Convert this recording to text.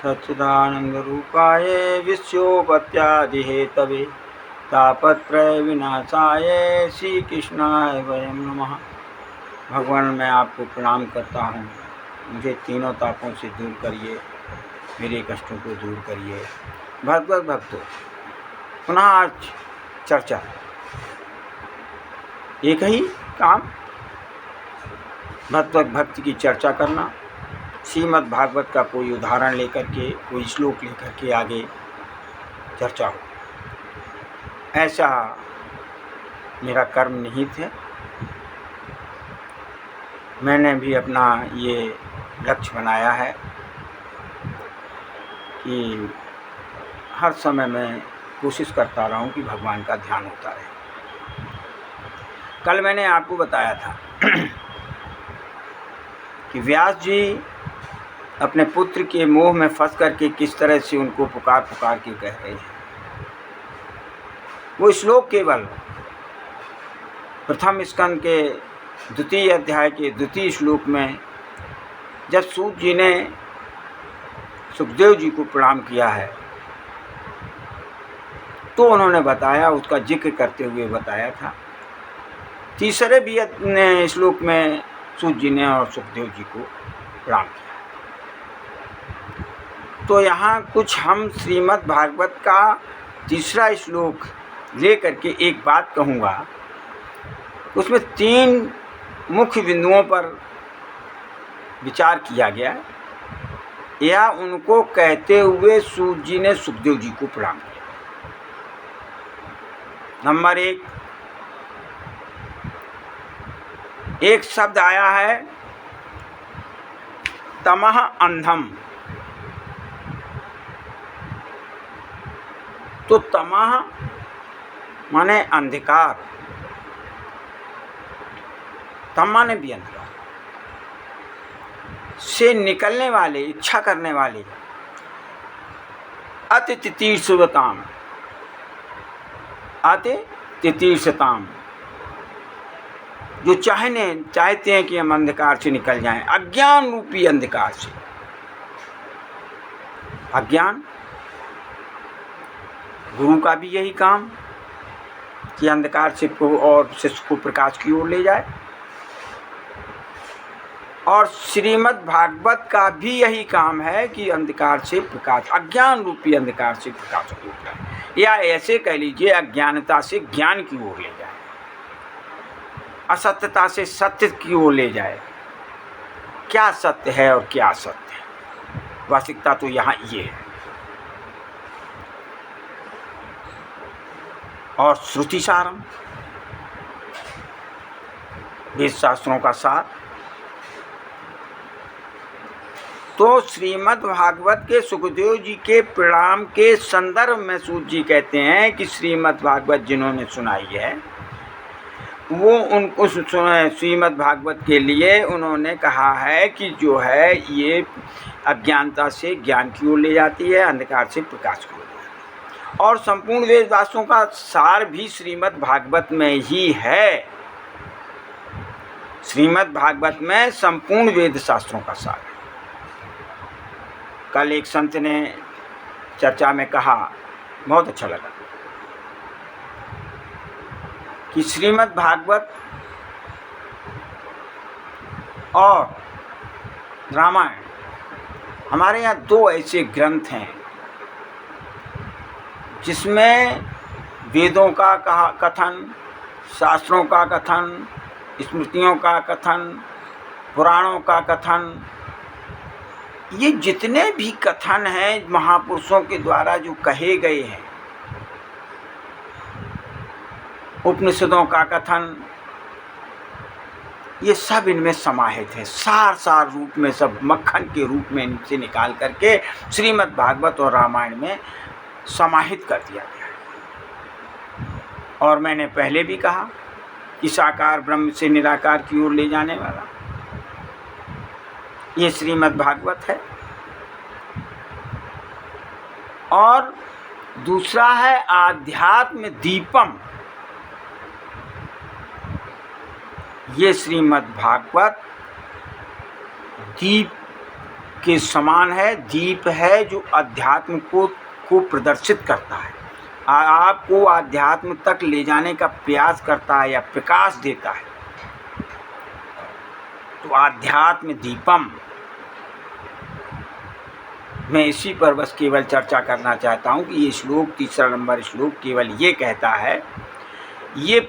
सच्चिदानंदरूपाय विश्वोपत्यादिहेतवे तापत्रय विनाशाय श्री कृष्णाय वयं नमः। भगवान, मैं आपको प्रणाम करता हूँ। मुझे तीनों तापों से दूर करिए, मेरे कष्टों को दूर करिए। भगवत भक्तों, पुनः आज चर्चा, एक ही काम, भगवत भक्ति की चर्चा करना। श्रीमद् भागवत का कोई उदाहरण लेकर के, कोई श्लोक लेकर के आगे चर्चा हो, ऐसा मेरा कर्म निहित है। मैंने भी अपना ये लक्ष्य बनाया है कि हर समय मैं कोशिश करता रहूं कि भगवान का ध्यान होता रहे। कल मैंने आपको बताया था कि व्यास जी अपने पुत्र के मोह में फंस करके किस तरह से उनको पुकार पुकार के कह रहे हैं। वो श्लोक केवल प्रथम स्कंद के द्वितीय अध्याय के द्वितीय श्लोक में जब सूत जी ने सुखदेव जी को प्रणाम किया है तो उन्होंने बताया, उसका जिक्र करते हुए बताया था। तीसरे भी श्लोक में सूत जी ने और सुखदेव जी को प्रणाम किया। तो यहाँ कुछ हम श्रीमद् भागवत का तीसरा श्लोक ले करके एक बात कहूँगा। उसमें 3 मुख्य बिंदुओं पर विचार किया गया। या उनको कहते हुए सूत जी ने सुखदेव जी को प्रणाम किया। नंबर 1, एक शब्द आया है तमः अंधम। तो तमः माने अंधकार, तम माने भी अंधकार से निकलने वाले, इच्छा करने वाले अति तितीर्षताम, अति तितीर्षताम, जो चाहते हैं कि हम अंधकार से निकल जाएं, अज्ञान रूपी अंधकार से। अज्ञान, गुरु का भी यही काम कि अंधकार से और शिष्य को प्रकाश की ओर ले जाए, और श्रीमद् भागवत का भी यही काम है कि अंधकार से प्रकाश, अज्ञान रूपी अंधकार से प्रकाश की ओर जाए, या ऐसे कह लीजिए अज्ञानता से ज्ञान की ओर ले जाए, असत्यता से सत्य की ओर ले जाए। क्या सत्य है और क्या असत्य है, वास्तविकता तो यहाँ ये है। और श्रुति सारम, वेद शास्त्रों का सार। तो श्रीमद् भागवत के सुखदेव जी के प्रणाम के संदर्भ में सूत जी कहते हैं कि श्रीमद् भागवत जिन्होंने सुनाई है वो उनको श्रीमद् भागवत के लिए उन्होंने कहा है कि जो है ये अज्ञानता से ज्ञान की ओर ले जाती है, अंधकार से प्रकाश की ओर ले जाती है। और संपूर्ण वेद शास्त्रों का सार भी श्रीमद् भागवत में ही है। श्रीमद् भागवत में संपूर्ण वेद शास्त्रों का सार है। कल एक संत ने चर्चा में कहा, बहुत अच्छा लगा, कि श्रीमद् भागवत और रामायण हमारे यहाँ 2 ऐसे ग्रंथ हैं जिसमें वेदों का कथन, शास्त्रों का कथन, स्मृतियों का कथन, पुराणों का कथन, ये जितने भी कथन हैं महापुरुषों के द्वारा जो कहे गए हैं, उपनिषदों का कथन, ये सब इनमें समाहित है। सार रूप में, सब मक्खन के रूप में इनसे निकाल करके श्रीमद् भागवत और रामायण में समाहित कर दिया गया है। और मैंने पहले भी कहा कि साकार ब्रह्म से निराकार की ओर ले जाने वाला ये श्रीमद् भागवत है। और दूसरा है आध्यात्म दीपम। ये श्रीमद् भागवत दीप के समान है, दीप है जो अध्यात्म को प्रदर्शित करता है, आपको आध्यात्म तक ले जाने का प्रयास करता है या प्रकाश देता है। तो आध्यात्म दीपम, मैं इसी पर बस केवल चर्चा करना चाहता हूँ कि ये श्लोक, तीसरा नंबर श्लोक केवल ये कहता है, ये